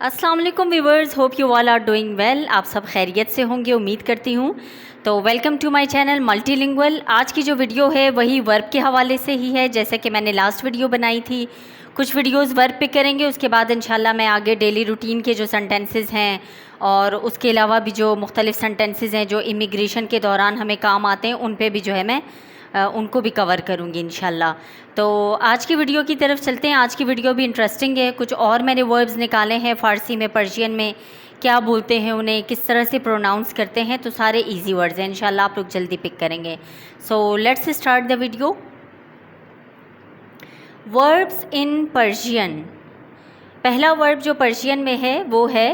अस्सलाम वालेकुम viewers, hope you all are doing well. आप सब खैरियत से होंगे उम्मीद करती हूँ। तो welcome to my channel multilingual. आज की जो वीडियो है वही वर्ब के हवाले से ही है, जैसे कि मैंने लास्ट वीडियो बनाई थी। कुछ वीडियोस वर्ब पे करेंगे, उसके बाद इंशाल्लाह मैं आगे डेली रूटीन के जो सेंटेंसेस हैं और उसके अलावा भी जो मुख्तलिफ सेंटेंसेस हैं जो इमिग्रेशन के दौरान हमें काम आते हैं, उन पे भी जो है मैं उनको भी कवर करूँगी इंशाल्लाह। तो आज की वीडियो की तरफ चलते हैं। आज की वीडियो भी इंटरेस्टिंग है। कुछ और मैंने वर्ब्स निकाले हैं फ़ारसी में, पर्शियन में क्या बोलते हैं उन्हें, किस तरह से प्रोनाउंस करते हैं, तो सारे इजी वर्ड्स हैं इंशाल्लाह, आप लोग जल्दी पिक करेंगे। So let's start the video. Verbs in Persian. पहला वर्ब जो पर्शियन में है वो है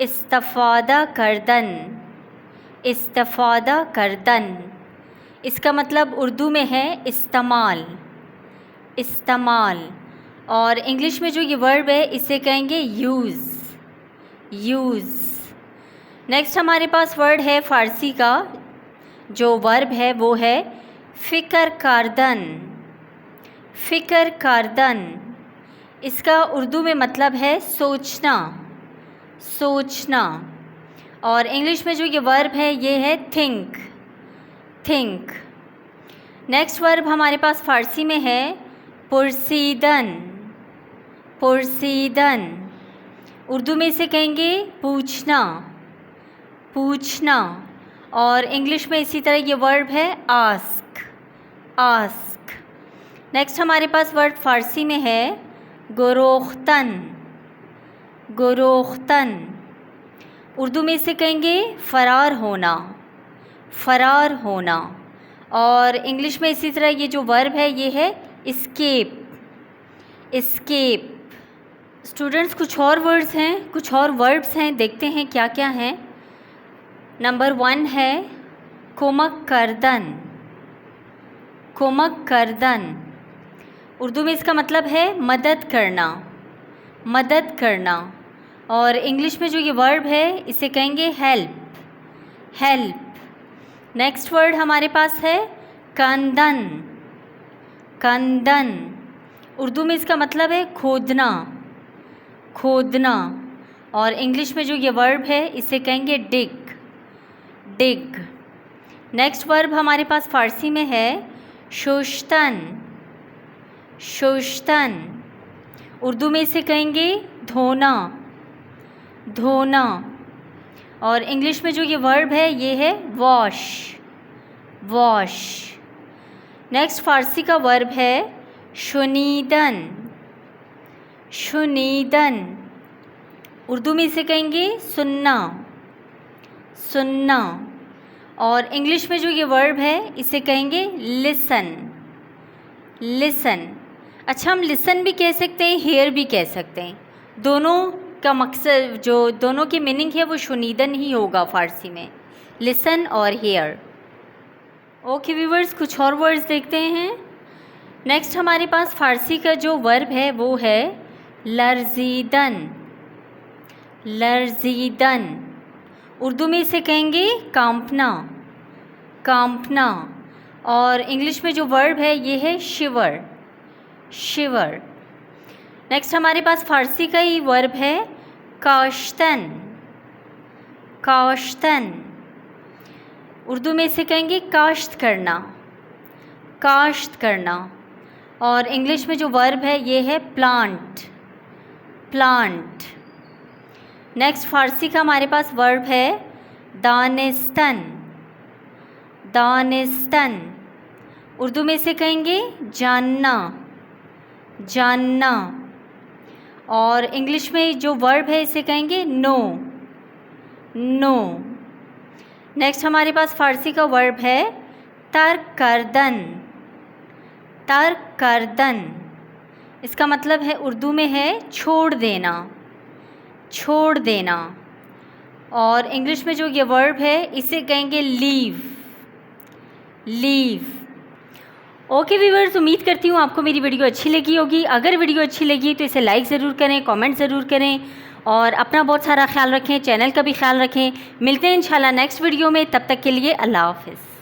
इस्तफ़ादा करदन। इस्तफ़ादा करदन, इसका मतलब उर्दू में है इस्तेमाल। इस्तेमाल। और इंग्लिश में जो ये वर्ब है इसे कहेंगे यूज़। यूज़। नेक्स्ट हमारे पास वर्ड है फ़ारसी का, जो वर्ब है वो है फ़िक्र कारदन। फ़िक्र कारदन, इसका उर्दू में मतलब है सोचना। सोचना। और इंग्लिश में जो ये वर्ब है ये है थिंक। थिंक। नेक्स्ट वर्ब हमारे पास फ़ारसी में है पुरसीदन। पुरसीदन, उर्दू में इसे कहेंगे पूछना। पूछना। और इंग्लिश में इसी तरह ये वर्ब है आस्क। आस्क। नेक्स्ट हमारे पास वर्ड फ़ारसी में है गुरोख्तन। गुरोख्तन, उर्दू में इसे कहेंगे फ़रार होना। फ़रार होना। और इंग्लिश में इसी तरह ये जो वर्ब है ये है इस्केप। इस्केप। स्टूडेंट्स, कुछ और वर्ड्स हैं, कुछ और वर्ब्स हैं, देखते हैं क्या क्या हैं। नंबर 1 है कुमक करदन। कुमक करदन, उर्दू में इसका मतलब है मदद करना। मदद करना। और इंग्लिश में जो ये वर्ब है इसे कहेंगे हेल्प। हेल्प। नेक्स्ट वर्ड हमारे पास है कंदन। कंदन, उर्दू में इसका मतलब है खोदना। खोदना। और इंग्लिश में जो ये वर्ब है इसे कहेंगे डिग। डिग। नेक्स्ट वर्ब हमारे पास फ़ारसी में है शोश्तन। शोश्तन, उर्दू में इसे कहेंगे धोना। धोना। और इंग्लिश में जो ये वर्ब है ये है वॉश। वॉश। नेक्स्ट फ़ारसी का वर्ब है शुनीदन। शुनीदन, उर्दू में इसे कहेंगे सुनना। सुनना। और इंग्लिश में जो ये वर्ब है इसे कहेंगे लिसन। लिसन। अच्छा, हम लिसन भी कह सकते हैं, हेयर भी कह सकते हैं। दोनों का मकसद, जो दोनों की मीनिंग है वो शुनीदन ही होगा फ़ारसी में, लिसन और हेयर। ओके व्यूवर्स, कुछ और वर्ड्स देखते हैं। नेक्स्ट हमारे पास फ़ारसी का जो वर्ब है वो है लर्जीदन। लर्जीदन, उर्दू में इसे कहेंगे कांपना। कांपना। और इंग्लिश में जो वर्ब है ये है शिवर। शिवर। नेक्स्ट हमारे पास फ़ारसी का ही वर्ब है काश्तन। काश्तन, उर्दू में इसे कहेंगे काश्त करना। काश्त करना। और इंग्लिश में जो वर्ब है ये है प्लांट। प्लांट। नेक्स्ट फ़ारसी का हमारे पास वर्ब है दानिस्तन। दानिस्तन, उर्दू में इसे कहेंगे जानना। जानना। और इंग्लिश में जो वर्ब है इसे कहेंगे नो। नो। नेक्स्ट हमारे पास फ़ारसी का वर्ब है तर्क करदन। तर्क करदन, इसका मतलब है उर्दू में है छोड़ देना। छोड़ देना। और इंग्लिश में जो ये वर्ब है इसे कहेंगे लीव। लीव। ओके व्यूवर्स, उम्मीद करती हूँ आपको मेरी वीडियो अच्छी लगी होगी। अगर वीडियो अच्छी लगी तो इसे लाइक ज़रूर करें, कमेंट ज़रूर करें और अपना बहुत सारा ख्याल रखें, चैनल का भी ख्याल रखें। मिलते हैं इंशाल्लाह नेक्स्ट वीडियो में, तब तक के लिए अल्लाह हाफ़िज़।